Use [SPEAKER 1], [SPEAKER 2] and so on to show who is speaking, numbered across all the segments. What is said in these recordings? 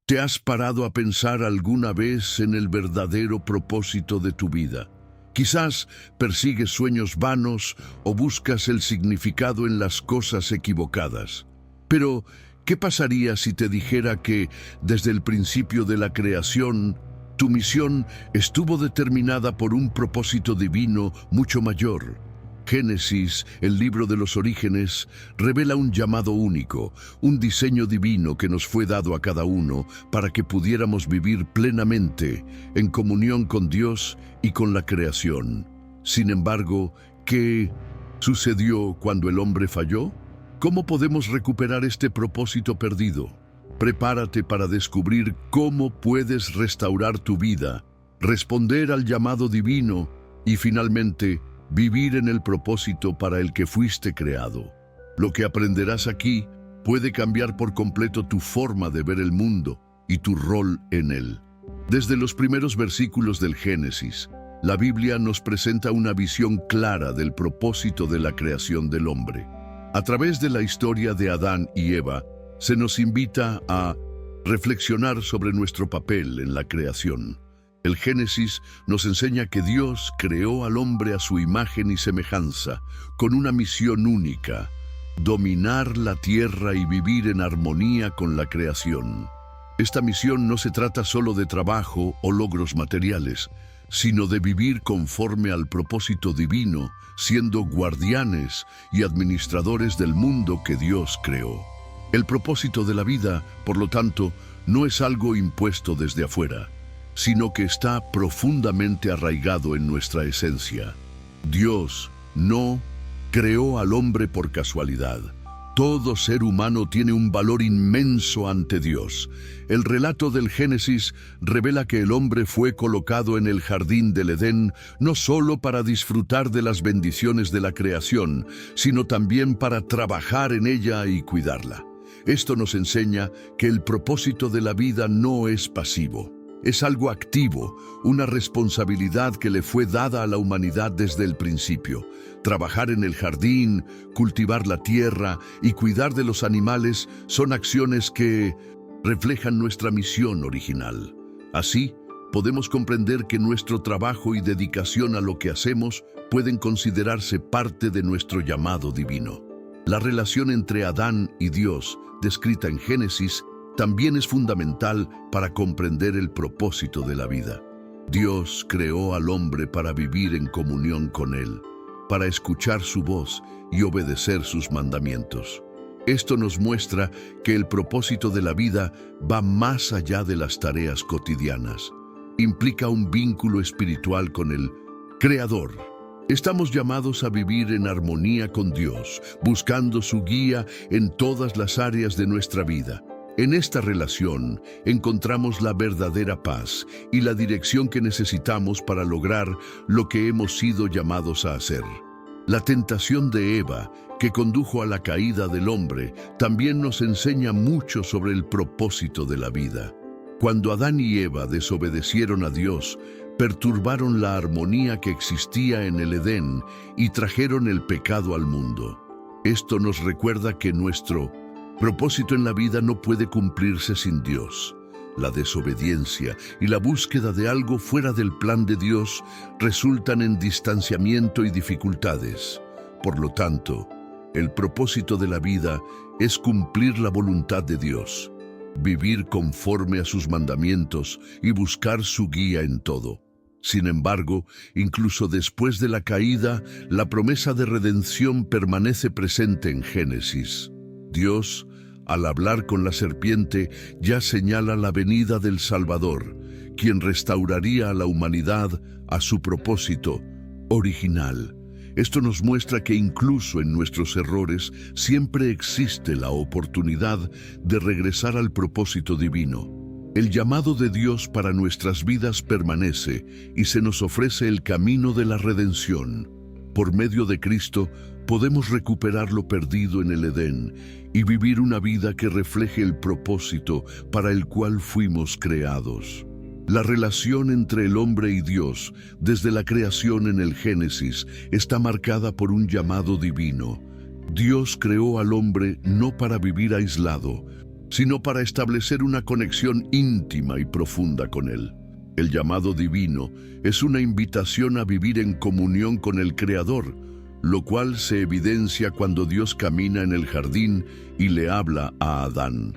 [SPEAKER 1] ¿Te has parado a pensar alguna vez en el verdadero propósito de tu vida? Quizás persigues sueños vanos o buscas el significado en las cosas equivocadas. Pero, ¿qué pasaría si te dijera que, desde el principio de la creación, tu misión estuvo determinada por un propósito divino mucho mayor? Génesis, el libro de los orígenes, revela un llamado único, un diseño divino que nos fue dado a cada uno para que pudiéramos vivir plenamente en comunión con Dios y con la creación. Sin embargo, ¿qué sucedió cuando el hombre falló? ¿Cómo podemos recuperar este propósito perdido? Prepárate para descubrir cómo puedes restaurar tu vida, responder al llamado divino y finalmente vivir en el propósito para el que fuiste creado. Lo que aprenderás aquí puede cambiar por completo tu forma de ver el mundo y tu rol en él. Desde los primeros versículos del Génesis, la Biblia nos presenta una visión clara del propósito de la creación del hombre. A través de la historia de Adán y Eva, se nos invita a reflexionar sobre nuestro papel en la creación. El Génesis nos enseña que Dios creó al hombre a su imagen y semejanza, con una misión única: dominar la tierra y vivir en armonía con la creación. Esta misión no se trata solo de trabajo o logros materiales, sino de vivir conforme al propósito divino, siendo guardianes y administradores del mundo que Dios creó. El propósito de la vida, por lo tanto, no es algo impuesto desde afuera, sino que está profundamente arraigado en nuestra esencia. Dios no creó al hombre por casualidad. Todo ser humano tiene un valor inmenso ante Dios. El relato del Génesis revela que el hombre fue colocado en el jardín del Edén no solo para disfrutar de las bendiciones de la creación, sino también para trabajar en ella y cuidarla. Esto nos enseña que el propósito de la vida no es pasivo. Es algo activo, una responsabilidad que le fue dada a la humanidad desde el principio. Trabajar en el jardín, cultivar la tierra y cuidar de los animales son acciones que reflejan nuestra misión original. Así, podemos comprender que nuestro trabajo y dedicación a lo que hacemos pueden considerarse parte de nuestro llamado divino. La relación entre Adán y Dios, descrita en Génesis, también es fundamental para comprender el propósito de la vida. Dios creó al hombre para vivir en comunión con Él, para escuchar su voz y obedecer sus mandamientos. Esto nos muestra que el propósito de la vida va más allá de las tareas cotidianas. Implica un vínculo espiritual con el Creador. Estamos llamados a vivir en armonía con Dios, buscando su guía en todas las áreas de nuestra vida. En esta relación encontramos la verdadera paz y la dirección que necesitamos para lograr lo que hemos sido llamados a hacer. La tentación de Eva, que condujo a la caída del hombre, también nos enseña mucho sobre el propósito de la vida. Cuando Adán y Eva desobedecieron a Dios, perturbaron la armonía que existía en el Edén y trajeron el pecado al mundo. Esto nos recuerda que nuestro propósito en la vida no puede cumplirse sin Dios. La desobediencia y la búsqueda de algo fuera del plan de Dios resultan en distanciamiento y dificultades. Por lo tanto, el propósito de la vida es cumplir la voluntad de Dios, vivir conforme a sus mandamientos y buscar su guía en todo. Sin embargo, incluso después de la caída, la promesa de redención permanece presente en Génesis. Dios, al hablar con la serpiente, ya señala la venida del Salvador, quien restauraría a la humanidad a su propósito original. Esto nos muestra que incluso en nuestros errores siempre existe la oportunidad de regresar al propósito divino. El llamado de Dios para nuestras vidas permanece y se nos ofrece el camino de la redención. Por medio de Cristo, podemos recuperar lo perdido en el Edén y vivir una vida que refleje el propósito para el cual fuimos creados. La relación entre el hombre y Dios, desde la creación en el Génesis, está marcada por un llamado divino. Dios creó al hombre no para vivir aislado, sino para establecer una conexión íntima y profunda con Él. El llamado divino es una invitación a vivir en comunión con el Creador, lo cual se evidencia cuando Dios camina en el jardín y le habla a Adán.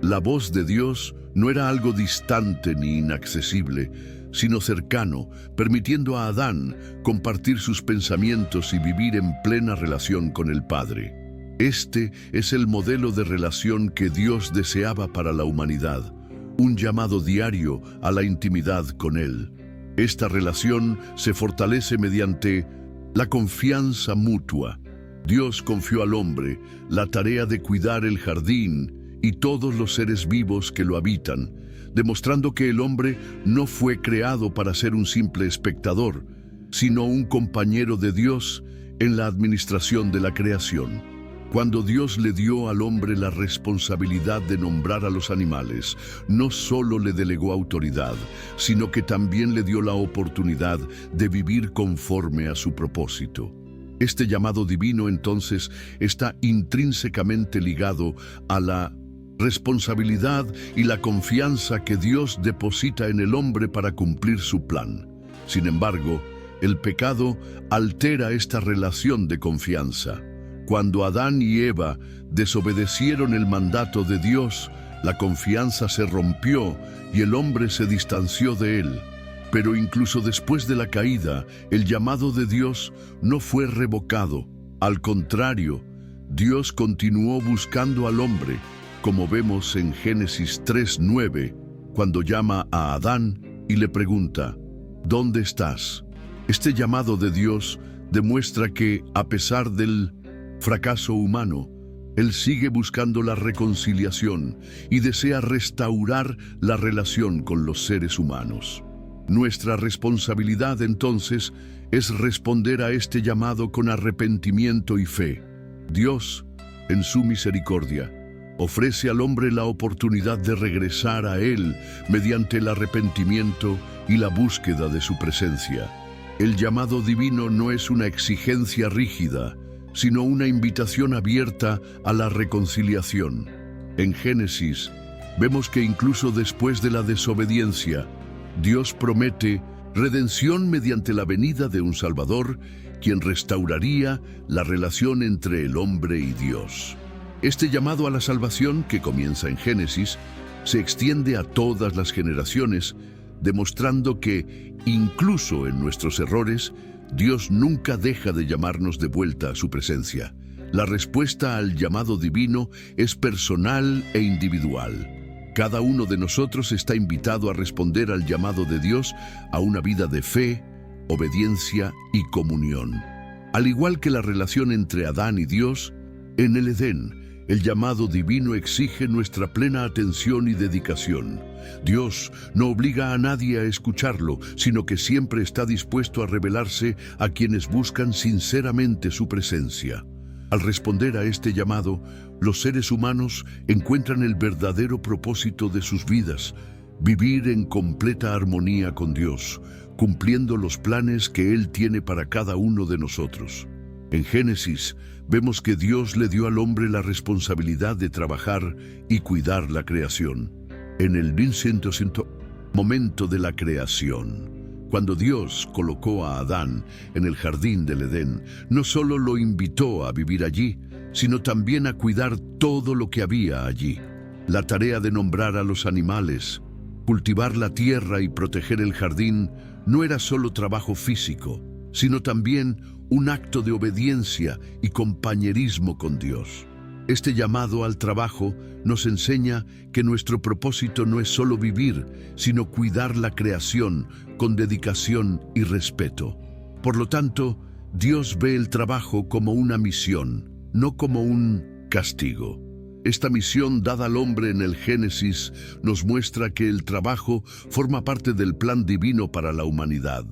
[SPEAKER 1] La voz de Dios no era algo distante ni inaccesible, sino cercano, permitiendo a Adán compartir sus pensamientos y vivir en plena relación con el Padre. Este es el modelo de relación que Dios deseaba para la humanidad, un llamado diario a la intimidad con Él. Esta relación se fortalece mediante la confianza mutua. Dios confió al hombre la tarea de cuidar el jardín y todos los seres vivos que lo habitan, demostrando que el hombre no fue creado para ser un simple espectador, sino un compañero de Dios en la administración de la creación. Cuando Dios le dio al hombre la responsabilidad de nombrar a los animales, no solo le delegó autoridad, sino que también le dio la oportunidad de vivir conforme a su propósito. Este llamado divino, entonces, está intrínsecamente ligado a la responsabilidad y la confianza que Dios deposita en el hombre para cumplir su plan. Sin embargo, el pecado altera esta relación de confianza. Cuando Adán y Eva desobedecieron el mandato de Dios, la confianza se rompió y el hombre se distanció de él. Pero incluso después de la caída, el llamado de Dios no fue revocado. Al contrario, Dios continuó buscando al hombre, como vemos en Génesis 3:9, cuando llama a Adán y le pregunta, ¿dónde estás? Este llamado de Dios demuestra que, a pesar del fracaso humano, Él sigue buscando la reconciliación y desea restaurar la relación con los seres humanos. Nuestra responsabilidad, entonces, es responder a este llamado con arrepentimiento y fe. Dios, en su misericordia, ofrece al hombre la oportunidad de regresar a Él mediante el arrepentimiento y la búsqueda de su presencia. El llamado divino no es una exigencia rígida, sino una invitación abierta a la reconciliación. En Génesis, vemos que incluso después de la desobediencia, Dios promete redención mediante la venida de un Salvador, quien restauraría la relación entre el hombre y Dios. Este llamado a la salvación, que comienza en Génesis, se extiende a todas las generaciones, demostrando que, incluso en nuestros errores, Dios nunca deja de llamarnos de vuelta a su presencia. La respuesta al llamado divino es personal e individual. Cada uno de nosotros está invitado a responder al llamado de Dios a una vida de fe, obediencia y comunión. Al igual que la relación entre Adán y Dios, en el Edén, el llamado divino exige nuestra plena atención y dedicación. Dios no obliga a nadie a escucharlo, sino que siempre está dispuesto a revelarse a quienes buscan sinceramente su presencia. Al responder a este llamado, los seres humanos encuentran el verdadero propósito de sus vidas: vivir en completa armonía con Dios, cumpliendo los planes que Él tiene para cada uno de nosotros. En Génesis, vemos que Dios le dio al hombre la responsabilidad de trabajar y cuidar la creación. En el 1100 momento de la creación, cuando Dios colocó a Adán en el jardín del Edén, no solo lo invitó a vivir allí, sino también a cuidar todo lo que había allí. La tarea de nombrar a los animales, cultivar la tierra y proteger el jardín no era solo trabajo físico, sino también un acto de obediencia y compañerismo con Dios. Este llamado al trabajo nos enseña que nuestro propósito no es solo vivir, sino cuidar la creación con dedicación y respeto. Por lo tanto, Dios ve el trabajo como una misión, no como un castigo. Esta misión dada al hombre en el Génesis nos muestra que el trabajo forma parte del plan divino para la humanidad.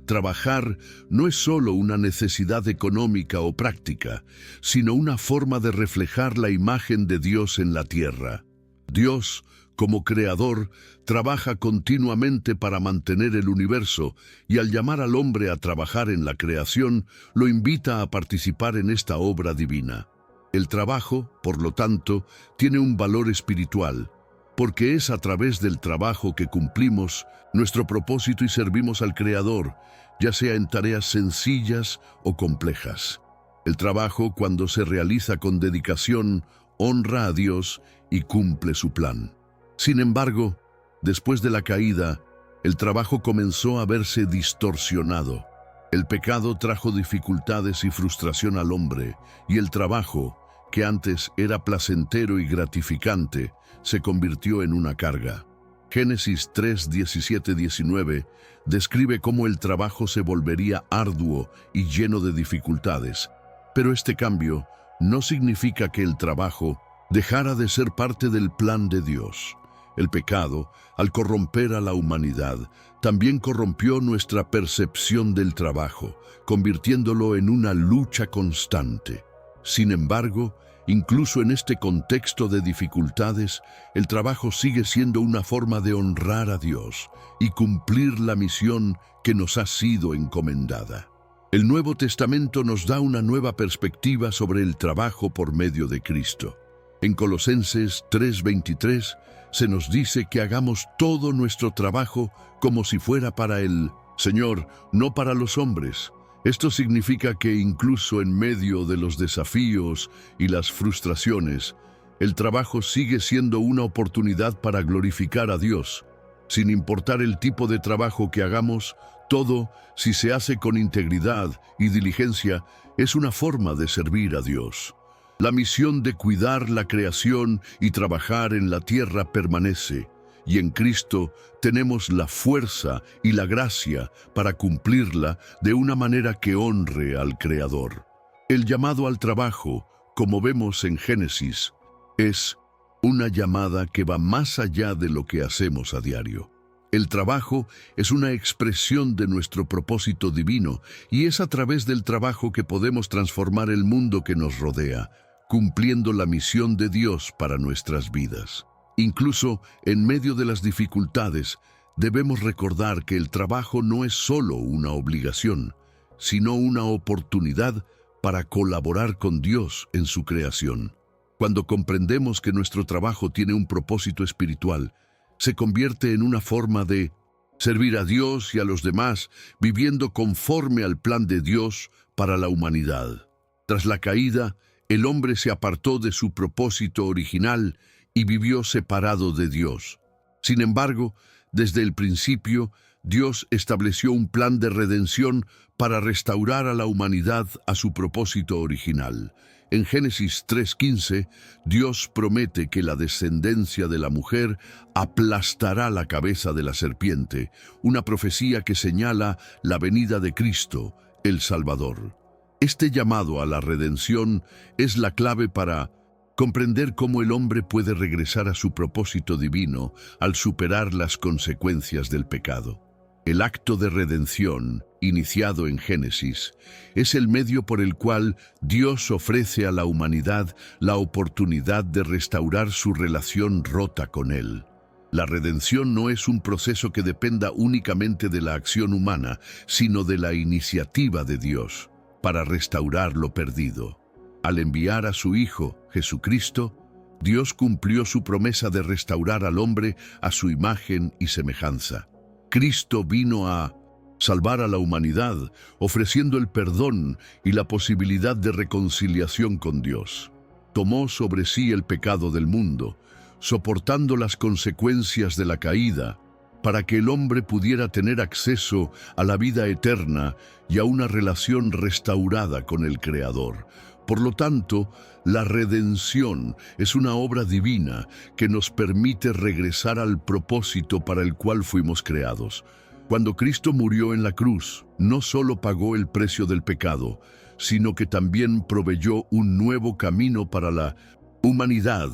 [SPEAKER 1] Trabajar no es solo una necesidad económica o práctica, sino una forma de reflejar la imagen de Dios en la tierra. Dios, como creador, trabaja continuamente para mantener el universo, y al llamar al hombre a trabajar en la creación, lo invita a participar en esta obra divina. El trabajo, por lo tanto, tiene un valor espiritual, porque es a través del trabajo que cumplimos nuestro propósito y servimos al Creador, ya sea en tareas sencillas o complejas. El trabajo, cuando se realiza con dedicación, honra a Dios y cumple su plan. Sin embargo, después de la caída, el trabajo comenzó a verse distorsionado. El pecado trajo dificultades y frustración al hombre, y el trabajo, que antes era placentero y gratificante, se convirtió en una carga. Génesis 3, 17, 19 describe cómo el trabajo se volvería arduo y lleno de dificultades. Pero este cambio no significa que el trabajo dejara de ser parte del plan de Dios. El pecado, al corromper a la humanidad, también corrompió nuestra percepción del trabajo, convirtiéndolo en una lucha constante. Sin embargo, incluso en este contexto de dificultades, el trabajo sigue siendo una forma de honrar a Dios y cumplir la misión que nos ha sido encomendada. El Nuevo Testamento nos da una nueva perspectiva sobre el trabajo por medio de Cristo. En Colosenses 3:23 se nos dice que hagamos todo nuestro trabajo como si fuera para el Señor, no para los hombres. Esto significa que incluso en medio de los desafíos y las frustraciones, el trabajo sigue siendo una oportunidad para glorificar a Dios. Sin importar el tipo de trabajo que hagamos, todo, si se hace con integridad y diligencia, es una forma de servir a Dios. La misión de cuidar la creación y trabajar en la tierra permanece, y en Cristo tenemos la fuerza y la gracia para cumplirla de una manera que honre al Creador. El llamado al trabajo, como vemos en Génesis, es una llamada que va más allá de lo que hacemos a diario. El trabajo es una expresión de nuestro propósito divino, y es a través del trabajo que podemos transformar el mundo que nos rodea, cumpliendo la misión de Dios para nuestras vidas. Incluso en medio de las dificultades, debemos recordar que el trabajo no es solo una obligación, sino una oportunidad para colaborar con Dios en su creación. Cuando comprendemos que nuestro trabajo tiene un propósito espiritual, se convierte en una forma de servir a Dios y a los demás, viviendo conforme al plan de Dios para la humanidad. Tras la caída, el hombre se apartó de su propósito original y vivió separado de Dios. Sin embargo, desde el principio, Dios estableció un plan de redención para restaurar a la humanidad a su propósito original. En Génesis 3:15, Dios promete que la descendencia de la mujer aplastará la cabeza de la serpiente, una profecía que señala la venida de Cristo, el Salvador. Este llamado a la redención es la clave para comprender cómo el hombre puede regresar a su propósito divino al superar las consecuencias del pecado. El acto de redención, iniciado en Génesis, es el medio por el cual Dios ofrece a la humanidad la oportunidad de restaurar su relación rota con Él. La redención no es un proceso que dependa únicamente de la acción humana, sino de la iniciativa de Dios para restaurar lo perdido. Al enviar a su Hijo, Jesucristo, Dios cumplió su promesa de restaurar al hombre a su imagen y semejanza. Cristo vino a salvar a la humanidad, ofreciendo el perdón y la posibilidad de reconciliación con Dios. Tomó sobre sí el pecado del mundo, soportando las consecuencias de la caída, para que el hombre pudiera tener acceso a la vida eterna y a una relación restaurada con el Creador. Por lo tanto, la redención es una obra divina que nos permite regresar al propósito para el cual fuimos creados. Cuando Cristo murió en la cruz, no solo pagó el precio del pecado, sino que también proveyó un nuevo camino para la humanidad.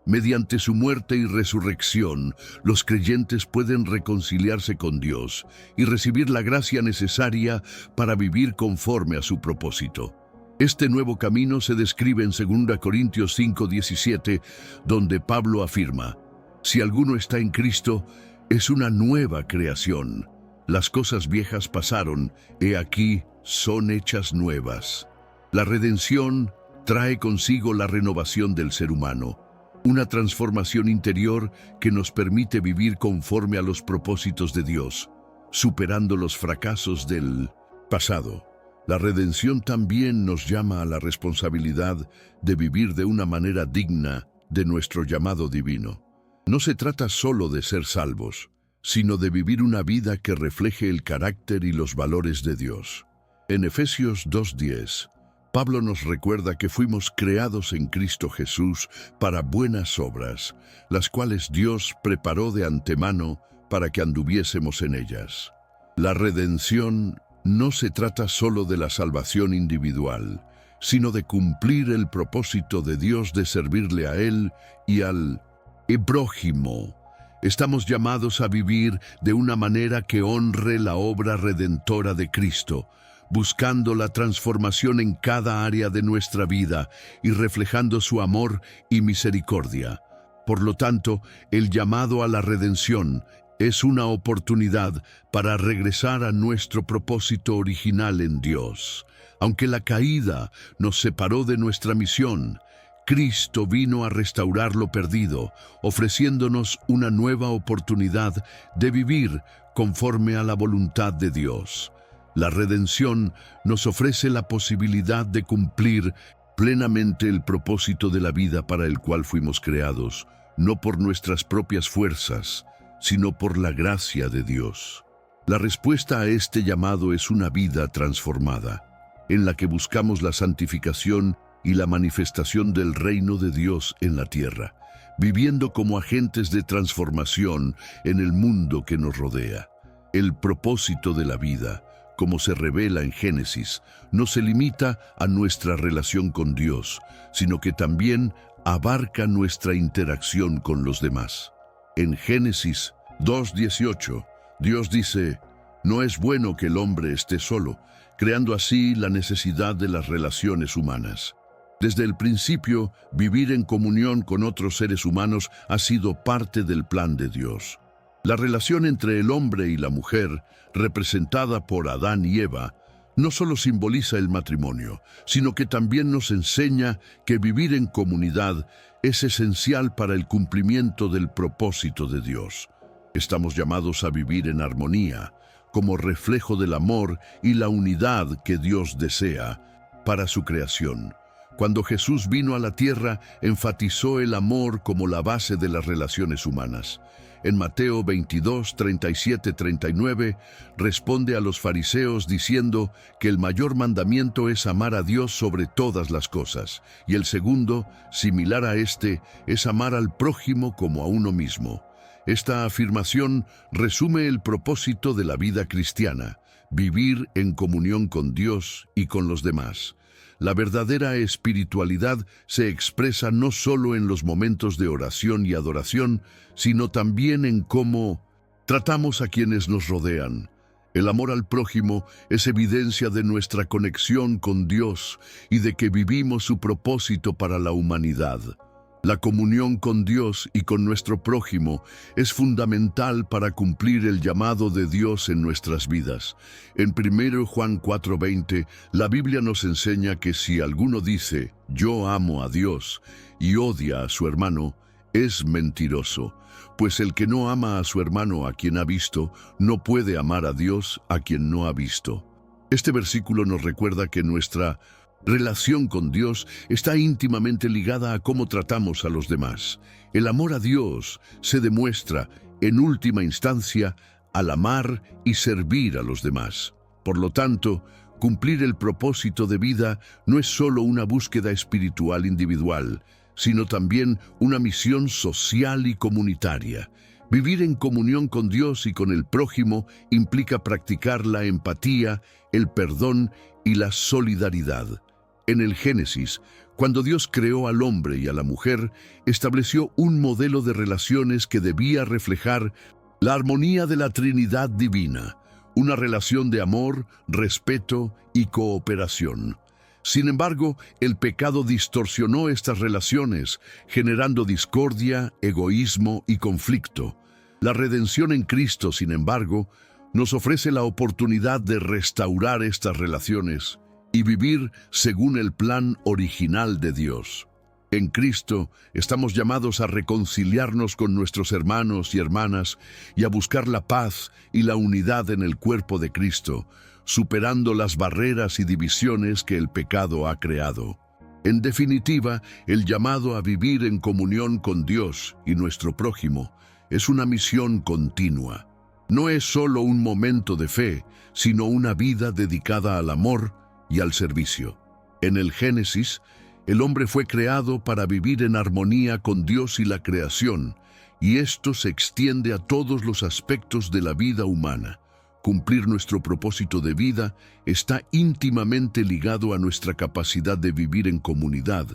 [SPEAKER 1] Mediante su muerte y resurrección, los creyentes pueden reconciliarse con Dios y recibir la gracia necesaria para vivir conforme a su propósito. Este nuevo camino se describe en 2 Corintios 5:17, donde Pablo afirma: si alguno está en Cristo, es una nueva creación. Las cosas viejas pasaron, he aquí, son hechas nuevas. La redención trae consigo la renovación del ser humano, una transformación interior que nos permite vivir conforme a los propósitos de Dios, superando los fracasos del pasado. La redención también nos llama a la responsabilidad de vivir de una manera digna de nuestro llamado divino. No se trata solo de ser salvos, sino de vivir una vida que refleje el carácter y los valores de Dios. En Efesios 2:10, Pablo nos recuerda que fuimos creados en Cristo Jesús para buenas obras, las cuales Dios preparó de antemano para que anduviésemos en ellas. La redención no se trata solo de la salvación individual, sino de cumplir el propósito de Dios de servirle a Él y al prójimo. Estamos llamados a vivir de una manera que honre la obra redentora de Cristo, buscando la transformación en cada área de nuestra vida y reflejando su amor y misericordia. Por lo tanto, el llamado a la redención es una oportunidad para regresar a nuestro propósito original en Dios. Aunque la caída nos separó de nuestra misión, Cristo vino a restaurar lo perdido, ofreciéndonos una nueva oportunidad de vivir conforme a la voluntad de Dios. La redención nos ofrece la posibilidad de cumplir plenamente el propósito de la vida para el cual fuimos creados, no por nuestras propias fuerzas, sino por la gracia de Dios. La respuesta a este llamado es una vida transformada, en la que buscamos la santificación y la manifestación del reino de Dios en la tierra, viviendo como agentes de transformación en el mundo que nos rodea. El propósito de la vida, como se revela en Génesis, no se limita a nuestra relación con Dios, sino que también abarca nuestra interacción con los demás. En Génesis 2:18, Dios dice: «No es bueno que el hombre esté solo», creando así la necesidad de las relaciones humanas. Desde el principio, vivir en comunión con otros seres humanos ha sido parte del plan de Dios. La relación entre el hombre y la mujer, representada por Adán y Eva, no solo simboliza el matrimonio, sino que también nos enseña que vivir en comunidad es esencial para el cumplimiento del propósito de Dios. Estamos llamados a vivir en armonía, como reflejo del amor y la unidad que Dios desea para su creación. Cuando Jesús vino a la tierra, enfatizó el amor como la base de las relaciones humanas. En Mateo 22, 37, 39, responde a los fariseos diciendo que el mayor mandamiento es amar a Dios sobre todas las cosas, y el segundo, similar a este, es amar al prójimo como a uno mismo. Esta afirmación resume el propósito de la vida cristiana: vivir en comunión con Dios y con los demás. La verdadera espiritualidad se expresa no solo en los momentos de oración y adoración, sino también en cómo tratamos a quienes nos rodean. El amor al prójimo es evidencia de nuestra conexión con Dios y de que vivimos su propósito para la humanidad. La comunión con Dios y con nuestro prójimo es fundamental para cumplir el llamado de Dios en nuestras vidas. En 1 Juan 4:20, la Biblia nos enseña que si alguno dice «Yo amo a Dios» y odia a su hermano, es mentiroso, pues el que no ama a su hermano a quien ha visto, no puede amar a Dios a quien no ha visto. Este versículo nos recuerda que nuestra relación con Dios está íntimamente ligada a cómo tratamos a los demás. El amor a Dios se demuestra, en última instancia, al amar y servir a los demás. Por lo tanto, cumplir el propósito de vida no es solo una búsqueda espiritual individual, sino también una misión social y comunitaria. Vivir en comunión con Dios y con el prójimo implica practicar la empatía, el perdón y la solidaridad. En el Génesis, cuando Dios creó al hombre y a la mujer, estableció un modelo de relaciones que debía reflejar la armonía de la Trinidad divina, una relación de amor, respeto y cooperación. Sin embargo, el pecado distorsionó estas relaciones, generando discordia, egoísmo y conflicto. La redención en Cristo, sin embargo, nos ofrece la oportunidad de restaurar estas relaciones y vivir según el plan original de Dios. En Cristo estamos llamados a reconciliarnos con nuestros hermanos y hermanas y a buscar la paz y la unidad en el cuerpo de Cristo, superando las barreras y divisiones que el pecado ha creado. En definitiva, el llamado a vivir en comunión con Dios y nuestro prójimo es una misión continua. No es solo un momento de fe, sino una vida dedicada al amor y al servicio. En el Génesis, el hombre fue creado para vivir en armonía con Dios y la creación, y esto se extiende a todos los aspectos de la vida humana. Cumplir nuestro propósito de vida está íntimamente ligado a nuestra capacidad de vivir en comunidad,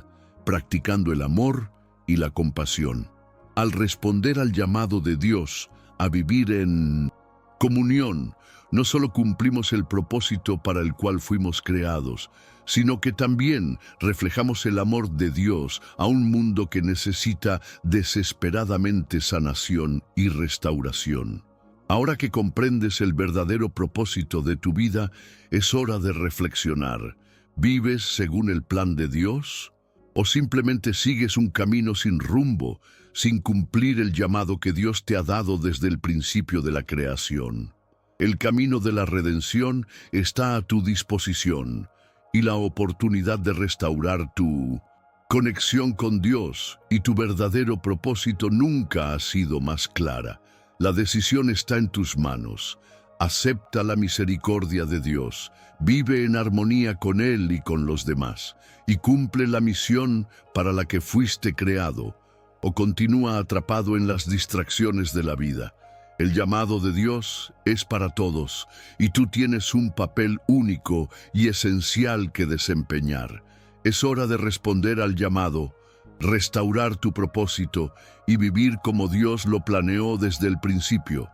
[SPEAKER 1] practicando el amor y la compasión. Al responder al llamado de Dios a vivir en comunión, no solo cumplimos el propósito para el cual fuimos creados, sino que también reflejamos el amor de Dios a un mundo que necesita desesperadamente sanación y restauración. Ahora que comprendes el verdadero propósito de tu vida, es hora de reflexionar. ¿Vives según el plan de Dios? ¿O simplemente sigues un camino sin rumbo, sin cumplir el llamado que Dios te ha dado desde el principio de la creación? El camino de la redención está a tu disposición, y la oportunidad de restaurar tu conexión con Dios y tu verdadero propósito nunca ha sido más clara. La decisión está en tus manos. Acepta la misericordia de Dios, vive en armonía con Él y con los demás, y cumple la misión para la que fuiste creado, o continúa atrapado en las distracciones de la vida. El llamado de Dios es para todos, y tú tienes un papel único y esencial que desempeñar. Es hora de responder al llamado, restaurar tu propósito y vivir como Dios lo planeó desde el principio.